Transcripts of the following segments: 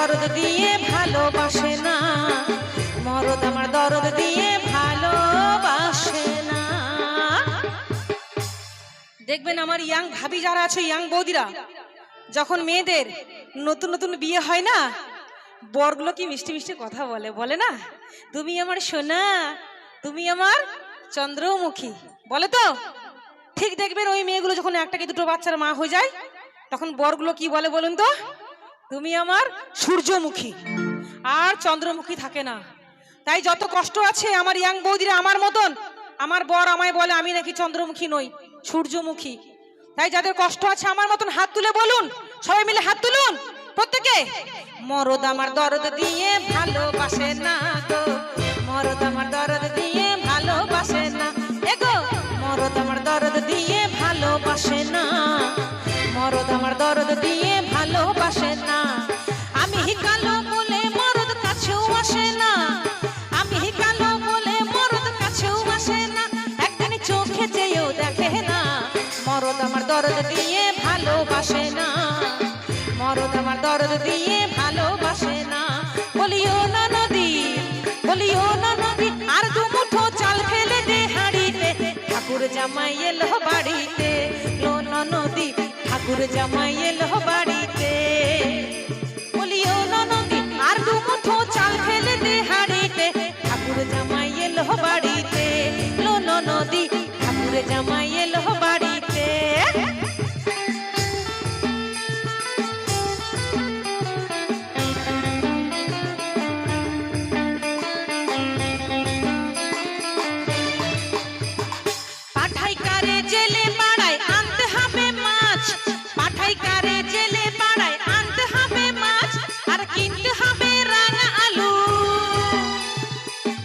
দরদ দিয়ে ভালোবাসে না, মরদ আমার দরদ দিয়ে ভালোবাসে না। দেখবেন আমার ইয়াং ভাবি যারা আছে, ইয়াং বৌদিরা, যখন মেয়েদের নতুন নতুন বিয়ে হয় না, বরগুলো কি মিষ্টি মিষ্টি কথা বলে, বলে না, তুমি আমার সোনা, তুমি আমার চন্দ্রমুখী, বলে তো। ঠিক দেখবেন ওই মেয়েগুলো যখন একটা কি দুটো বাচ্চার মা হয়ে যায়, তখন বরগুলো কি বলে বলুন তো, তুমি আমার সূর্যমুখী, আর চন্দ্রমুখী থাকে না। তাই যত কষ্ট আছে আমার ইয়াং বৌদিরা আমার মতন, আমার বর আমায় বলে আমি নাকি চন্দ্রমুখী নই, সূর্যমুখী। তাই যাদের কষ্ট আছে আমার মতন হাত তুলে বলুন, সবাই মিলে হাত তুলুন প্রত্যেকে। মরদ আমার দরদ দিয়ে ভালোবাসে না গো, মরদ আমার দরদ দিয়ে ভালোবাসে না, এগো মরদ আমার দরদ দিয়ে ভালোবাসে না, মরদ আমার দরদ দিয়ে ভালোবাসে না। আমি কালো বলে মরদ কাছেও আসে না, আমি কালো বলে মরদ কাছেও আসে না, একদিন চোখে চেয়েও দেখে না, মরদ আমার দরদ দিয়ে ভালোবাসে না, মরদ আমার দরদ দিয়ে ভালোবাসে না। বলিও না নদী, বলিও না নদী, আর দু মুঠো চাল ফেলে দে হাঁড়িতে, ঠাকুর জামাই এলো বাড়িতে, লো না নদী, ঠাকুর জামাই এলো বাড়িতে। বলিও না নদী, আর দু মুঠো চাল ফেলে দে হাঁড়িতে, ঠাকুর জামাই এলো বাড়িতে, লো না নদী, ঠাকুর জামাই এলো বাড়িতে। পাঠাই কারে জেলে পাড়ায় আনতে হবে মাছ, পাঠাই কারে জেলে পাড়ায় আনতে হবে মাছ, আর কিনতে হবে রাঙা আলু,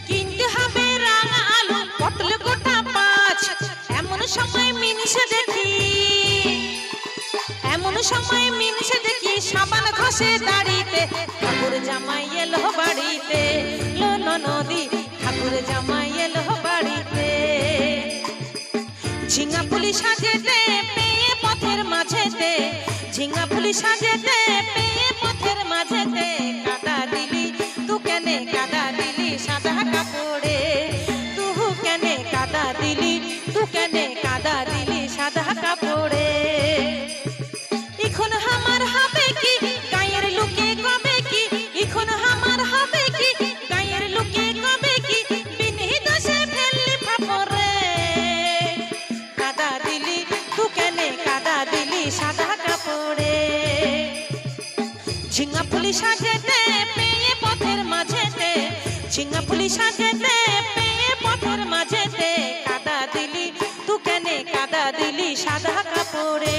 কিনতে হবে রাঙা আলু, পটল গোটা 5। এমন সময় মিনসে দেখি, এমন সময় মিনসে দেখি, সাবান ঘষে দাড়িতে, ঠাকুর জামাই এলো বাড়িতে, লো না নদী, ঠাকুর জামাই এলো বাড়িতে। ঝিঙা ফুলি সাজেতে পেয়ে পথের মাঝেতে, ঝিঙা ফুলি সাজেতে পেয়ে পথের মাঝেতে, কাদা দিলি তু কেনে কাদা দিলি সাদা কাপড়ে, তু কেনে কাদা দিলি, তু কেনে কাদা দিলি সাদা কাপড়ে। এখন আমার হবে কি গায়ের লোকে কবে কি, এখন আমার হবে কি গায়ের লোকে কবে কি, বিনি দোষে ফেললি ফাপরে, কাদা দিলি তু কেনে কাদা দিলি সাদা কাপড়ে। ঝিঙা ফুলি সাজেতে পেয়ে পথের মাঝেতে, ঝিঙা ফুলি সাজেতে পেয়ে পথের মাঝেতে, কাদা দিলি তু কেনে কাদা দিলি সাদা কাপড়ে,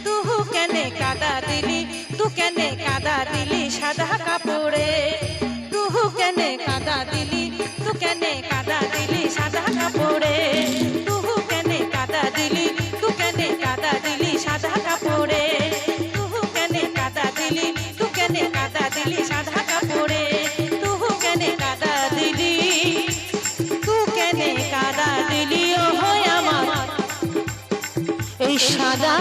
তু কেনে কাদা দিলি, তু কেনে কাদা দিলি সাদা কাপড়ে, তু কেনে কাদা দিলি, তু কেনে কাদা দিলি সাদা কাপড়ে, তু কেনে কাদা দিলি, তু কেনে কাদা দিলি সাদা কাপড়ে, তু কেনে কাদা দিলি, তু কেনে কাদা দিলি সাদা কাপড়ে, তু কেনে কাদা দিলি, তু কেনে কাদা দিলি, ও হয় আমার এই সাদা